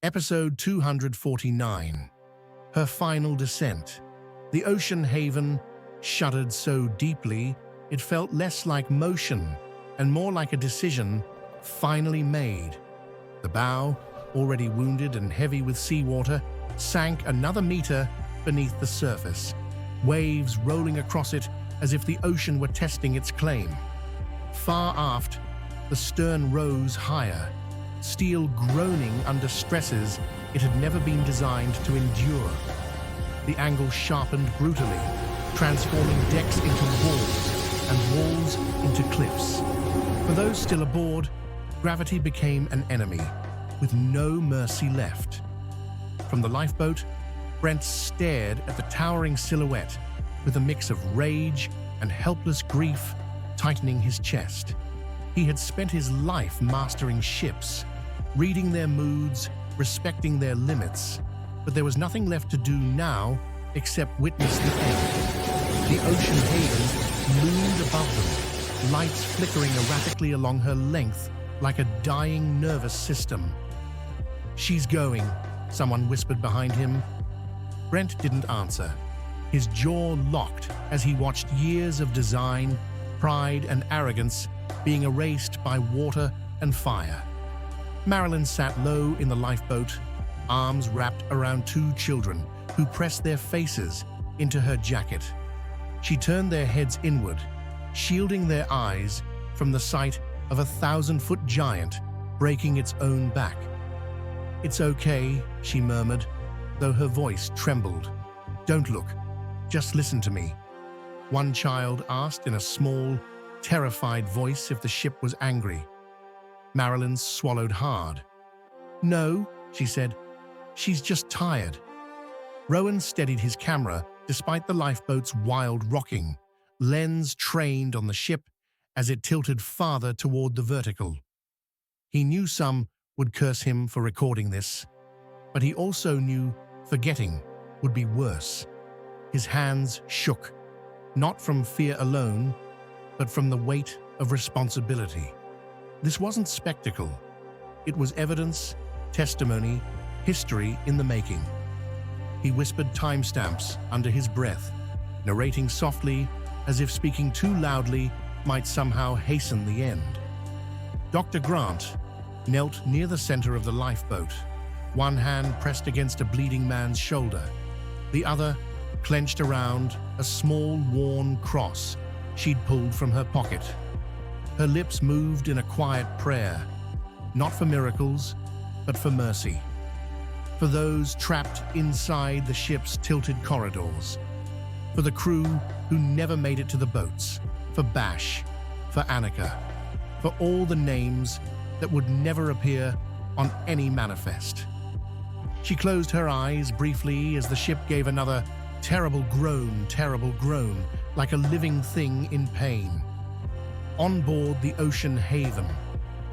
Episode 249. Her final descent. The ocean haven shuddered so deeply it felt less like motion and more like a decision finally made. The bow, already wounded and heavy with seawater, sank another meter beneath the surface, waves rolling across it as if the ocean were testing its claim. Far aft, the stern rose higher, steel groaning under stresses it had never been designed to endure. The angle sharpened brutally, transforming decks into walls and walls into cliffs. For those still aboard, gravity became an enemy, with no mercy left. From the lifeboat, Brent stared at the towering silhouette with a mix of rage and helpless grief tightening his chest. He had spent his life mastering ships, reading their moods, respecting their limits, but there was nothing left to do now except witness the end. The ocean haven loomed above them, lights flickering erratically along her length like a dying nervous system. "She's going," someone whispered behind him. Brent didn't answer, his jaw locked as he watched years of design, pride, and arrogance being erased by water and fire. Marilyn sat low in the lifeboat, arms wrapped around two children who pressed their faces into her jacket. She turned their heads inward, shielding their eyes from the sight of a 1,000-foot giant breaking its own back. "It's okay," she murmured, though her voice trembled. "Don't look. Just listen to me." One child asked in a small, terrified voice if the ship was angry. Marilyn swallowed hard. "No," she said. "She's just tired." Rowan steadied his camera despite the lifeboat's wild rocking, lens trained on the ship as it tilted farther toward the vertical. He knew some would curse him for recording this, but he also knew forgetting would be worse. His hands shook, not from fear alone, but from the weight of responsibility. This wasn't spectacle. It was evidence, testimony, history in the making. He whispered timestamps under his breath, narrating softly as if speaking too loudly might somehow hasten the end. Dr. Grant knelt near the center of the lifeboat, one hand pressed against a bleeding man's shoulder, the other clenched around a small, worn cross she'd pulled from her pocket. Her lips moved in a quiet prayer, not for miracles, but for mercy. For those trapped inside the ship's tilted corridors. For the crew who never made it to the boats. For Bash. For Annika. For all the names that would never appear on any manifest. She closed her eyes briefly as the ship gave another terrible groan, like a living thing in pain. On board the ocean haven,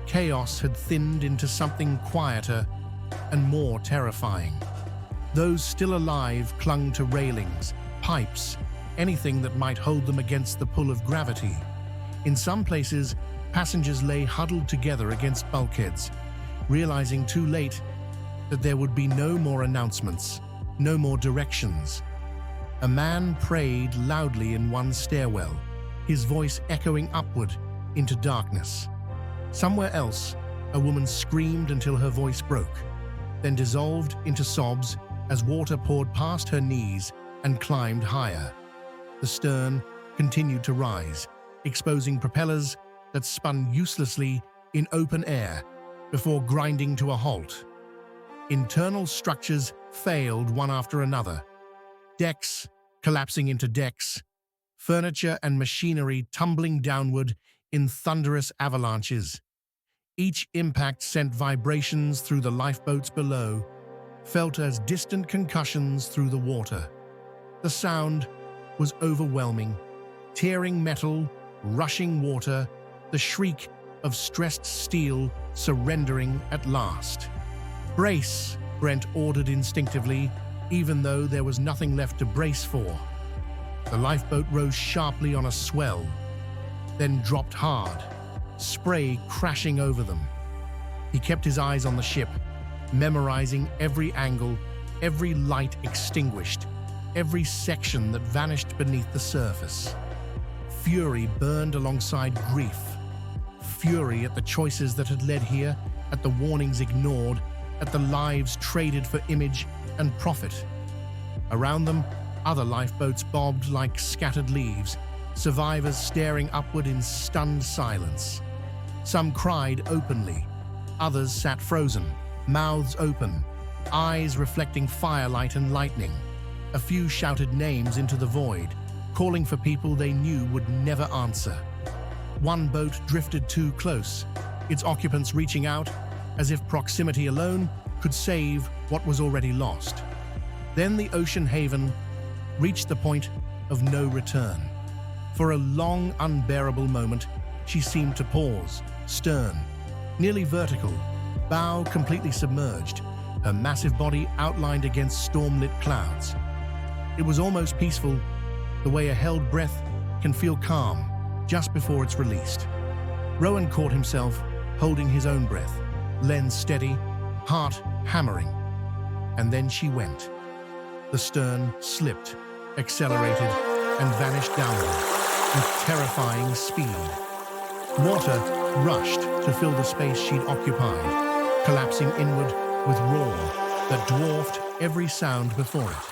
chaos had thinned into something quieter and more terrifying. Those still alive clung to railings, pipes, anything that might hold them against the pull of gravity. In some places, passengers lay huddled together against bulkheads, realizing too late that there would be no more announcements, no more directions. A man prayed loudly in one stairwell, his voice echoing upward into darkness. Somewhere else, a woman screamed until her voice broke, then dissolved into sobs as water poured past her knees and climbed higher. The stern continued to rise, exposing propellers that spun uselessly in open air before grinding to a halt. Internal structures failed one after another. Decks collapsing into decks, furniture and machinery tumbling downward in thunderous avalanches. Each impact sent vibrations through the lifeboats below, felt as distant concussions through the water. The sound was overwhelming, tearing metal, rushing water, the shriek of stressed steel surrendering at last. "Brace," Brent ordered instinctively, even though there was nothing left to brace for. The lifeboat rose sharply on a swell, then dropped hard, spray crashing over them. He kept his eyes on the ship, memorizing every angle, every light extinguished, every section that vanished beneath the surface. Fury burned alongside grief. Fury at the choices that had led here, at the warnings ignored, at the lives traded for image and profit. Around them, other lifeboats bobbed like scattered leaves, survivors staring upward in stunned silence. Some cried openly, others sat frozen, mouths open, eyes reflecting firelight and lightning. A few shouted names into the void, calling for people they knew would never answer. One boat drifted too close, its occupants reaching out, as if proximity alone could save what was already lost. Then the ocean haven reached the point of no return. For a long, unbearable moment, she seemed to pause, stern, nearly vertical, bow completely submerged, her massive body outlined against storm-lit clouds. It was almost peaceful, the way a held breath can feel calm just before it's released. Rowan caught himself holding his own breath, lens steady, heart hammering. And then she went. The stern slipped, accelerated, and vanished downward with terrifying speed. Water rushed to fill the space she'd occupied, collapsing inward with roar that dwarfed every sound before it.